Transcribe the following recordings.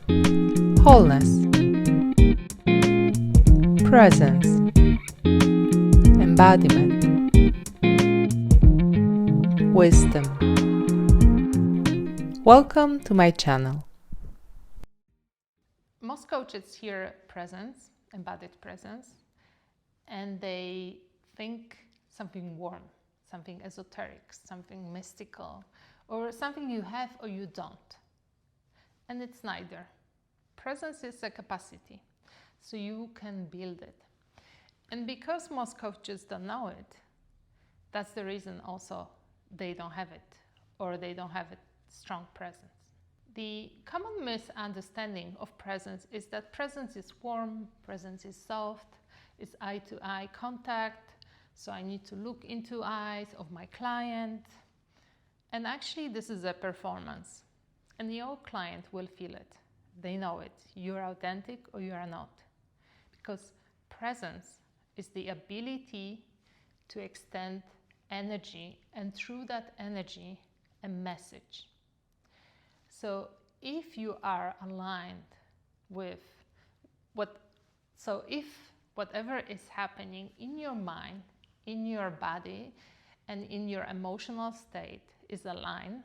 wholeness, presence, embodiment, wisdom. Welcome to my channel. Most coaches hear presence, embodied presence, and they think something warm, something esoteric, something mystical, or something you have or you don't. And it's neither. Presence is a capacity, so you can build it. And because most coaches don't know it, that's the reason also they don't have it, or they don't have a strong presence. The common misunderstanding of presence is that presence is warm, presence is soft, it's eye-to-eye contact, so I need to look into eyes of my client. And actually this is a performance, and your client will feel it. They know it. You're authentic or you are not. Because presence is the ability to extend energy, and through that energy, a message. So if you are aligned with if whatever is happening in your mind, in your body, and in your emotional state is aligned,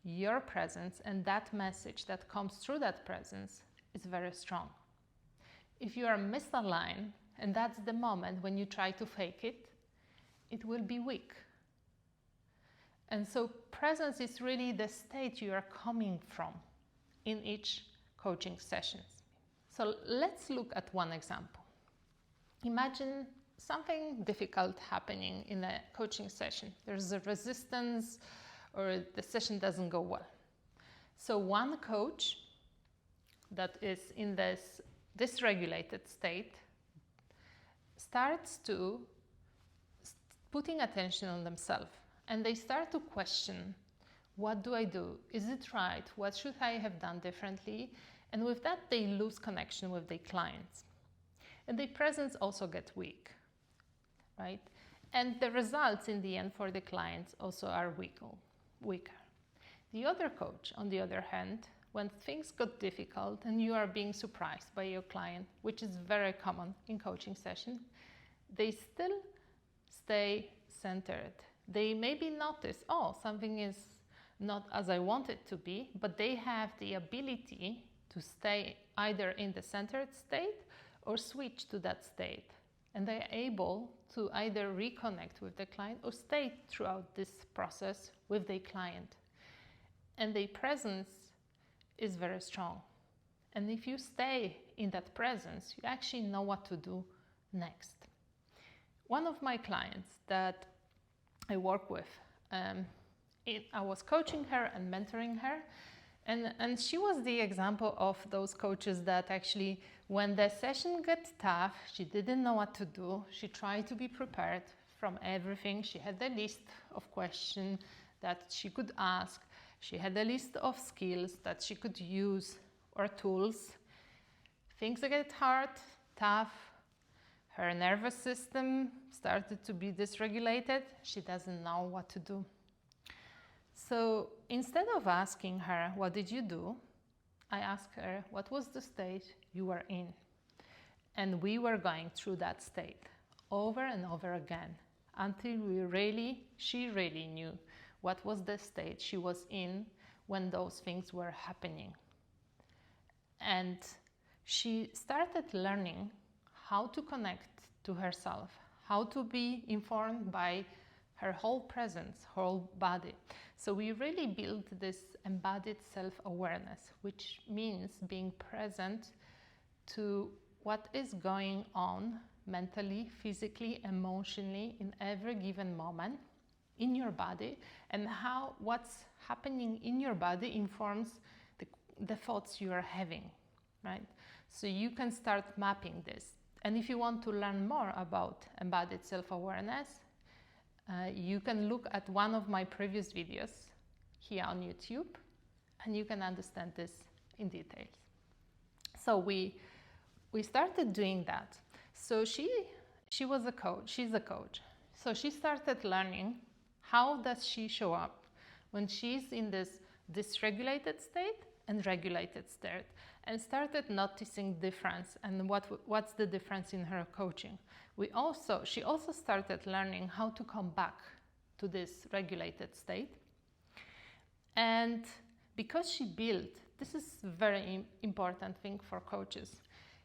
your presence and that message that comes through that presence is very strong. If you are misaligned, and that's the moment when you try to fake it, it will be weak. And so presence is really the state you are coming from in each coaching session. So let's look at one example. Imagine something difficult happening in a coaching session. There's a resistance, or the session doesn't go well. So one coach that is in this dysregulated state starts to putting attention on themselves, and they start to question, what do I do? Is it right? What should I have done differently? And with that, they lose connection with their clients. And their presence also gets weak, right? And the results in the end for the clients also are weaker. The other coach, on the other hand, when things got difficult and you are being surprised by your client, which is very common in coaching sessions, they still stay centered. They maybe notice, oh, something is not as I want it to be, but they have the ability to stay either in the centered state or switch to that state. And they're able to either reconnect with the client or stay throughout this process with the client. And their presence is very strong. And if you stay in that presence, you actually know what to do next. One of my clients that I work with, I was coaching her and mentoring her, and she was the example of those coaches that actually, when the session got tough, she didn't know what to do. She tried to be prepared from everything. She had a list of questions that she could ask. She had a list of skills that she could use or tools. Things get hard, tough. Her nervous system started to be dysregulated. She doesn't know what to do. So instead of asking her, what did you do? I asked her, what was the state you were in? And we were going through that state over and over again until she really knew what was the state she was in when those things were happening. And she started learning how to connect to herself, how to be informed by her whole presence, whole body. So we really built this embodied self-awareness, which means being present to what is going on mentally, physically, emotionally in every given moment in your body, and how what's happening in your body informs the thoughts you are having, right? So you can start mapping this. And if you want to learn more about embodied self-awareness, you can look at one of my previous videos here on YouTube, and you can understand this in detail. So we started doing that. So she was a coach, she's a coach. So she started learning how does she show up when she's in this dysregulated state and regulated state, and started noticing difference and what's the difference in her coaching. She also started learning how to come back to this regulated state. And because she built, this is a very important thing for coaches,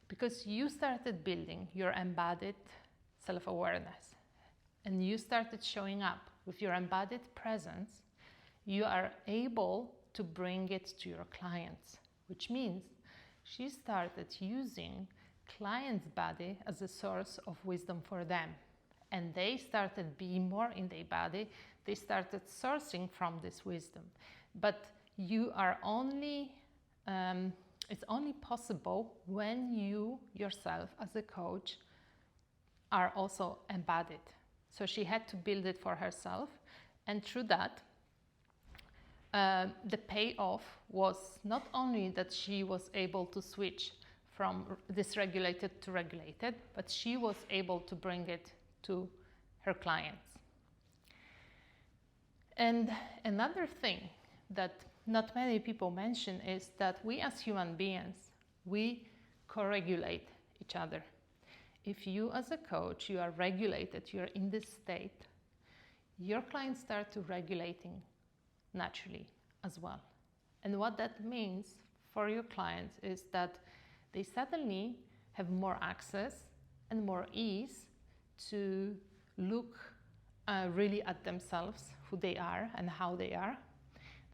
because you started building your embodied self-awareness and you started showing up with your embodied presence, you are able to bring it to your clients, which means she started using clients' body as a source of wisdom for them. And they started being more in their body. They started sourcing from this wisdom. But you are only, it's only possible when you yourself as a coach are also embodied. So she had to build it for herself. And through that, the payoff was not only that she was able to switch from dysregulated to regulated, but she was able to bring it to her clients. And another thing that not many people mention is that we as human beings, we co-regulate each other. If you as a coach, you are regulated, you're in this state, your clients start to regulating naturally as well. And what that means for your clients is that they suddenly have more access and more ease to look really at themselves, who they are and how they are.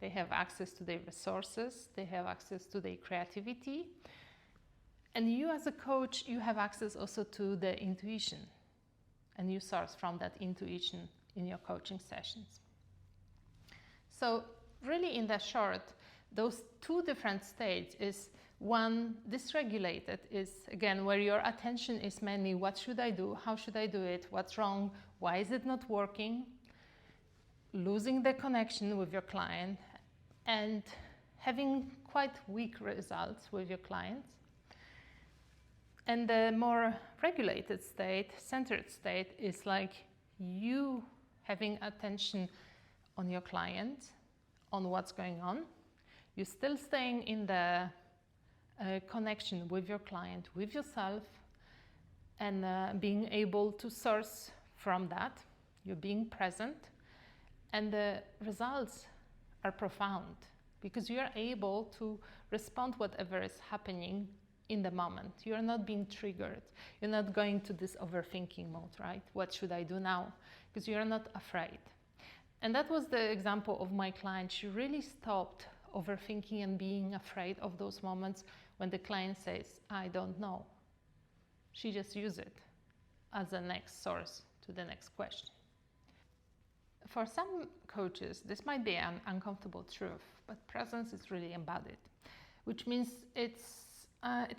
They have access to their resources, they have access to their creativity. And you as a coach, you have access also to the intuition, and you source from that intuition in your coaching sessions. So really in the short, those two different states is one, dysregulated is again where your attention is mainly what should I do, how should I do it, what's wrong, why is it not working, losing the connection with your client and having quite weak results with your clients. And the more regulated state, centered state is like you having attention on your client, on what's going on. You're still staying in the connection with your client, with yourself, and being able to source from that. You're being present, and the results are profound because you are able to respond whatever is happening in the moment. You are not being triggered. You're not going to this overthinking mode, right? What should I do now? Because you are not afraid. And that was the example of my client. She really stopped overthinking and being afraid of those moments when the client says, I don't know. She just used it as the next source to the next question. For some coaches, this might be an uncomfortable truth, but presence is really embodied, which means it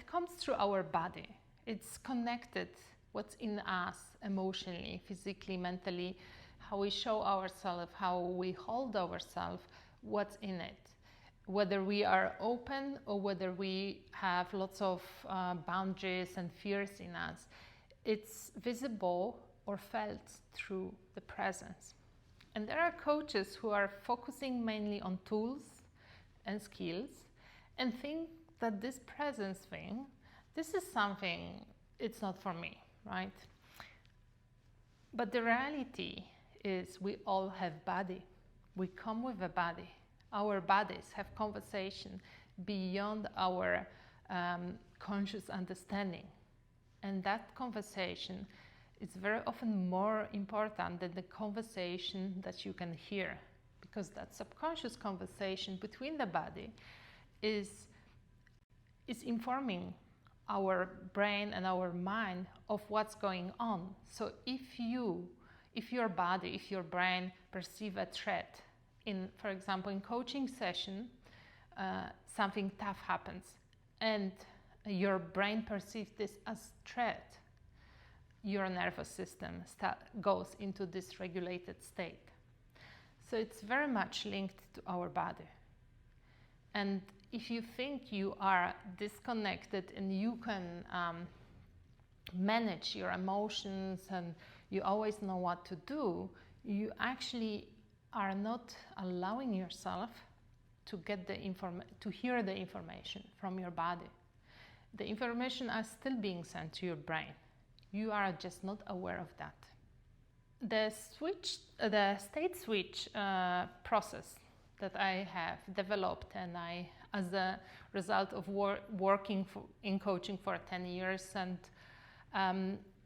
comes through our body. It's connected, what's in us emotionally, physically, mentally, how we show ourselves, how we hold ourselves, what's in it. Whether we are open or whether we have lots of boundaries and fears in us, it's visible or felt through the presence. And there are coaches who are focusing mainly on tools and skills and think that this presence thing, this is something, it's not for me, right? But the reality is we all have body. We come with a body. Our bodies have conversation beyond our conscious understanding. And that conversation is very often more important than the conversation that you can hear, because that subconscious conversation between the body is informing our brain and our mind of what's going on. So if your body, if your brain perceive a threat, for example, in coaching session, something tough happens and your brain perceives this as threat, your nervous system goes into this regulated state. So it's very much linked to our body. And if you think you are disconnected and you can manage your emotions and you always know what to do, you actually are not allowing yourself to get to hear the information from your body. The information are still being sent to your brain. You are just not aware of that. The state switch process that I have developed, and as a result of working in coaching for 10 years, and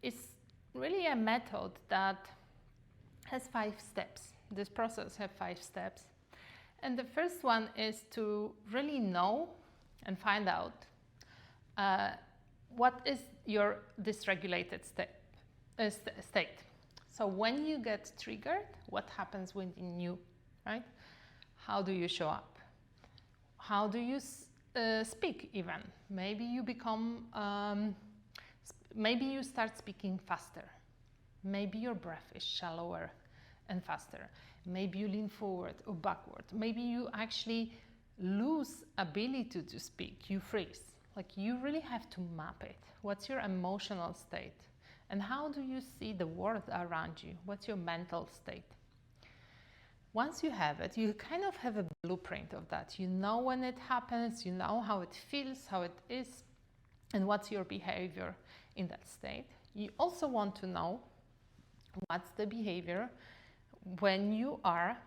it's really a method that has 5 steps. This process has 5 steps. And the first one is to really know and find out what is your dysregulated state. So when you get triggered, what happens within you, right? How do you show up? How do you speak even? Maybe you maybe you start speaking faster. Maybe your breath is shallower and faster. Maybe you lean forward or backward. Maybe you actually lose ability to speak. You freeze. Like, you really have to map it. What's your emotional state? And how do you see the world around you? What's your mental state? Once you have it, you kind of have a blueprint of that. You know when it happens, you know how it feels, how it is, and what's your behavior in that state. You also want to know what's the behavior when you are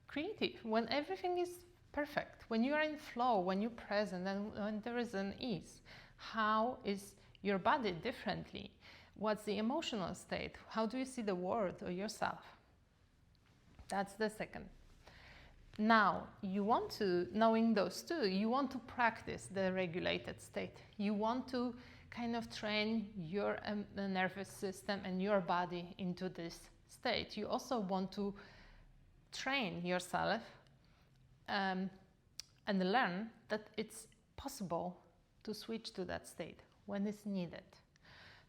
creative, when everything is perfect, when you are in flow, when you're present, and when there is an ease. How is your body differently? What's the emotional state? How do you see the world or yourself? That's the second. Now, you want to, knowing those two, you want to practice the regulated state. You want to kind of train your nervous system and your body into this state. You also want to train yourself and learn that it's possible to switch to that state when it's needed.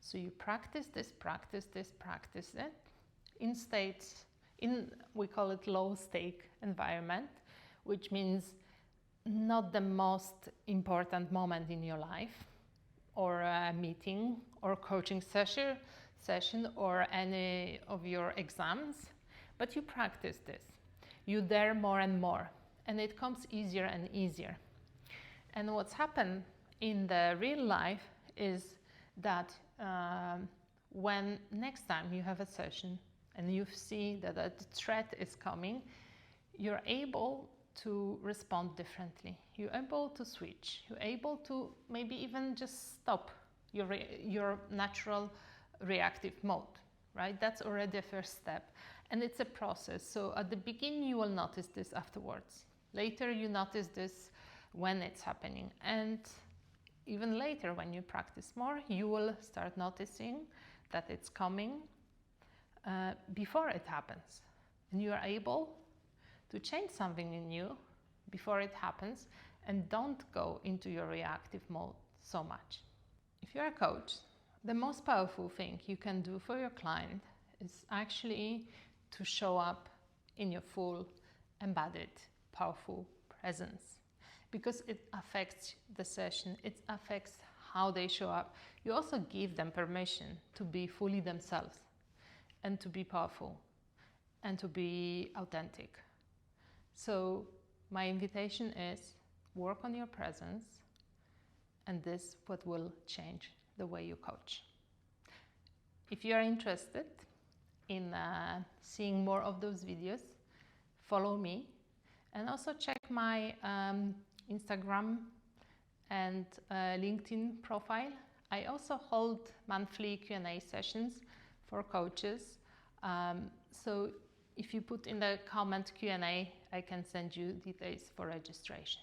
So you practice it in states, we call it low stake environment, which means not the most important moment in your life, or a meeting or coaching session or any of your exams, but you practice this. You dare more and more, and it comes easier and easier. And what's happened in the real life is that when next time you have a session and you see that a threat is coming, you're able to respond differently. You're able to switch. You're able to maybe even just stop your natural reactive mode, right? That's already the first step. And it's a process. So at the beginning, you will notice this afterwards. Later, you notice this when it's happening. And even later, when you practice more, you will start noticing that it's coming before it happens. And you are able to change something in you before it happens, and don't go into your reactive mode so much. If you're a coach, the most powerful thing you can do for your client is actually to show up in your full, embodied, powerful presence, because it affects the session, it affects how they show up. You also give them permission to be fully themselves and to be powerful and to be authentic. So my invitation is, work on your presence, and this is what will change the way you coach. If you are interested in seeing more of those videos, follow me, and also check my Instagram and LinkedIn profile. I also hold monthly Q&A sessions for coaches. So if you put in the comment Q&A, I can send you details for registration.